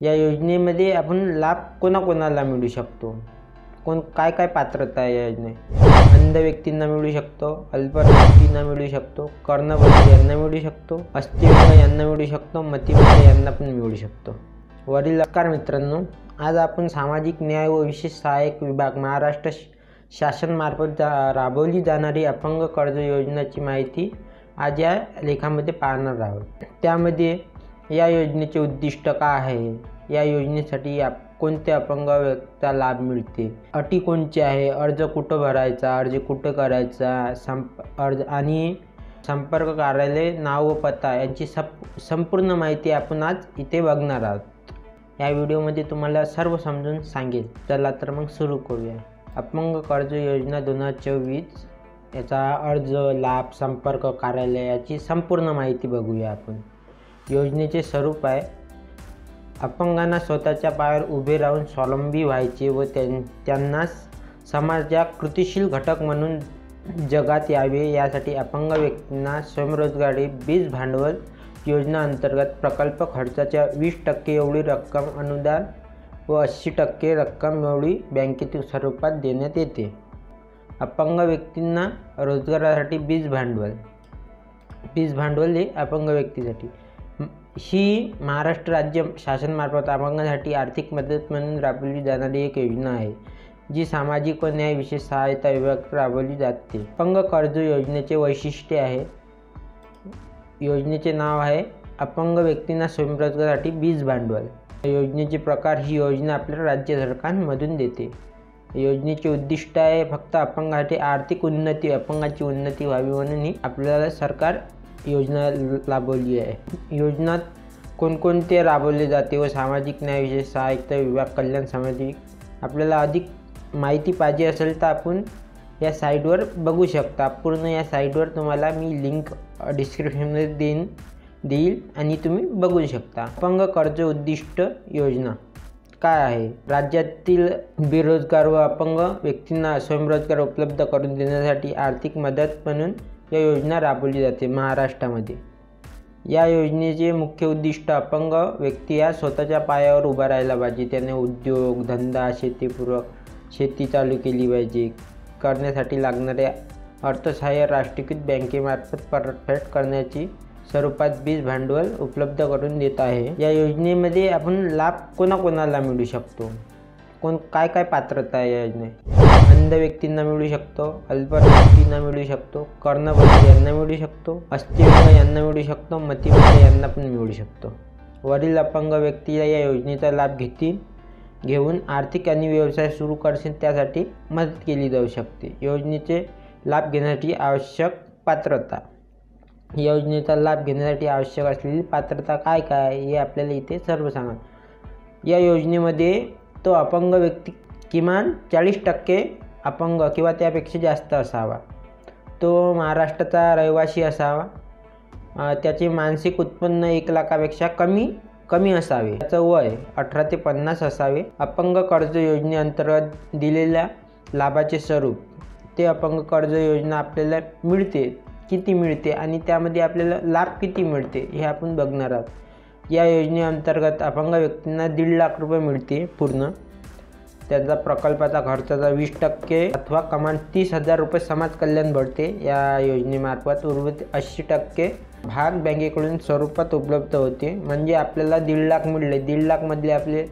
या योजनेमध्ये आपण लाभ कोणाकोणाला मिळू शकतो, काय काय पात्रता आहे या योजनेत? अंध व्यक्तींना मिळू शकतो, अल्पवयीन व्यक्तींना मिळू शकतो, कर्णबधिर यांना मिळू शकतो, अस्थिविकल यांना मिळू शकतो, मतिमंद यांना पण मिळू शकतो। वरील नमस्कार मित्रांनो, आज आपण सामाजिक न्याय व विशेष सहाय्यक विभाग महाराष्ट्र शासनामार्फत राबवली जाणारी अपंग कर्ज योजनेची माहिती आज या लेखामध्ये पाहणार आहोत। त्यामध्ये या योजनेचे उद्दिष्ट काय आहे, या योजनेसाठी कोणत्या अपंग व्यक्तीला लाभ मिळते, अटी कोणती आहे, अर्ज कुठं भरायचा, अर्ज कुठं करायचा, अर्ज आणि संपर्क कार्यालय नाव व पत्ता यांची संपूर्ण माहिती आपण आज इथे बघणार आहोत। या व्हिडिओमध्ये तुम्हाला सर्व समजून सांगेल। चला तर मग सुरू करूया। अपंग कर्ज योजना 2024 याचा अर्ज, लाभ, संपर्क कार्यालय याची संपूर्ण माहिती बघूया आपण। योजनेचे स्वरूप आहे, अपंगांना स्वतःच्या पायावर उभे राहून स्वावलंबी व्हायचे व त्यांना समाजात कृतिशील घटक म्हणून जगात यावे यासाठी अपंग व्यक्तींना स्वयंरोजगारी बीज भांडवल योजना अंतर्गत प्रकल्प खर्चाच्या 20% एवढी रक्कम अनुदान व 80% रक्कम एवढी बँकेतील स्वरूपात देण्यात येते। अपंग व्यक्तींना रोजगारासाठी बीज भांडवल हे अपंग व्यक्तीसाठी ही महाराष्ट्र राज्य शासनामार्फत अपंगांसाठी आर्थिक मदत म्हणून राबवली जाणारी एक योजना आहे, जी सामाजिक व न्याय विशेष सहायता विभागात राबवली जाते। अपंग कर्ज योजनेचे वैशिष्ट्य आहे, योजनेचे नाव आहे अपंग व्यक्तींना स्वयंरोजगारासाठी बीज भांडवल। योजनेचे प्रकार, ही योजना आपल्याला राज्य सरकारमधून देते। योजनेचे उद्दिष्ट आहे फक्त अपंगासाठी आर्थिक उन्नती, अपंगाची उन्नती व्हावी म्हणून ही आपल्याला सरकार योजना राबवली आहे। योजनात कोणकोणते राबवले जाते व सामाजिक न्याय विशेष सहाय्यता विभाग कल्याण सामाजिक, आपल्याला अधिक माहिती पाहिजे असेल तर आपण या साईटवर बघू शकता। पूर्ण या साईटवर तुम्हाला मी लिंक डिस्क्रिप्शनमध्ये देईल आणि तुम्ही बघू शकता। अपंग कर्ज उद्दिष्ट योजना काय आहे? राज्यातील बेरोजगार व अपंग व्यक्तींना स्वयंरोजगार उपलब्ध करून देण्यासाठी आर्थिक मदत म्हणून या योजना राबवली जाते महाराष्ट्रामध्ये। या योजनेचे मुख्य उद्दिष्ट, अपंग व्यक्ती या स्वतःच्या पायावर उभा राहायला पाहिजे, त्याने उद्योग धंदा, शेती चालू केली पाहिजे, करण्यासाठी लागणारे अर्थसहाय्य राष्ट्रीयकृत बँकेमार्फत परतफेड करण्याची स्वरूपात बीज भांडवल उपलब्ध करून देत आहे। या योजनेमध्ये आपण लाभ कोणाकोणाला मिळू शकतो, काय काय पात्रता आहे या योजनेत? अंध व्यक्तींना मिळू शकतो, अल्पवयीन व्यक्तींना मिळू शकतो, कर्णबधिर यांना मिळू शकतो, अस्थिविकल यांना मिळू शकतो, मतिमंद यांना पण मिळू शकतो। वरील अपंग व्यक्तीला या योजनेचा लाभ घेऊन आर्थिक आणि व्यवसाय सुरू करतील त्यासाठी मदत केली जाऊ शकते। योजनेचे लाभ घेण्यासाठी आवश्यक पात्रता, योजनेचा लाभ घेण्यासाठी आवश्यक असलेली पात्रता काय काय हे आपल्याला इथे सर्व सांगा। या योजनेमध्ये तो अपंग व्यक्ती किमान 40% अपंग किंवा त्यापेक्षा जास्त असावा, तो महाराष्ट्राचा रहिवासी असावा, त्याचे मासिक उत्पन्न 1 लाखापेक्षा कमी असावे, त्याचं वय 18 ते 50 असावे। अपंग कर्ज योजनेअंतर्गत दिलेल्या लाभाचे स्वरूप, ते अपंग कर्ज योजना आपल्याला किती मिळते आणि त्यामध्ये आपल्याला लाभ किती मिळते हे आपण बघणार आहोत। या योजनेअंतर्गत अपंग व्यक्तींना 1.5 लाख रुपये मिळते पूर्ण, त्याचा प्रकल्पाचा खर्चाचा 20% अथवा कमान 30,000 रुपये समाज कल्याण भरते या योजनेमार्फत। उर्वरित 80% भाग बँकेकडून स्वरूपात उपलब्ध होते। म्हणजे आपल्याला 1.5 लाख मिळले, 1.5 लाख मधले आपले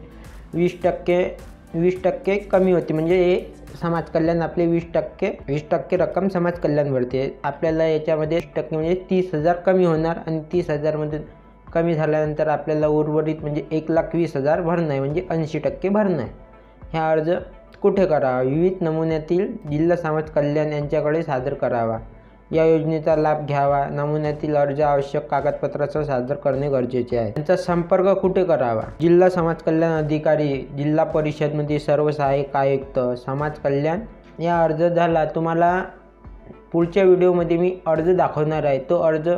20% कमी होते, म्हणजे हे समाज कल्याण आपले 20% रक्कम समाज कल्याण भरते। आपल्याला याच्यामध्ये 20% म्हणजे 30,000 कमी होणार आणि 30,000 मध्ये कमी झाल्यानंतर आपल्याला उर्वरित म्हणजे 1,20,000 भरणं आहे, म्हणजे 80% भरणं आहे। हा अर्ज कुठे करावा? विविध नमुन्यातील जिल्हा समाज कल्याण यांच्याकडे सादर करावा। या योजनेचा लाभ घ्यावा, नमुन्यातील अर्ज आवश्यक कागदपत्रासह सादर करणे गरजेचे आहे। त्यांचा संपर्क कुठे करावा? जिल्हा समाज कल्याण अधिकारी, जिल्हा परिषदमध्ये सर्व सहाय्यक आयुक्त, समाज कल्याण। या अर्ज झाला, तुम्हाला पुढच्या व्हिडिओमध्ये मी अर्ज दाखवणार आहे, तो अर्ज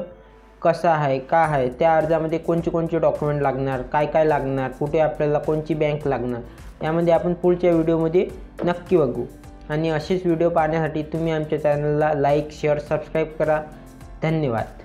कसा आहे, काय आहे, त्या अर्जामध्ये कोणते डॉक्युमेंट लागणार, काय लागणार, कुठे आपल्याला कोणची बँक लागणार, यामध्ये आपण पुढच्या व्हिडिओमध्ये नक्की बघू। आणि असेच व्हिडिओ पाहण्यासाठी तुम्ही आमच्या चॅनलला लाईक, शेअर, सबस्क्राईब करा। धन्यवाद।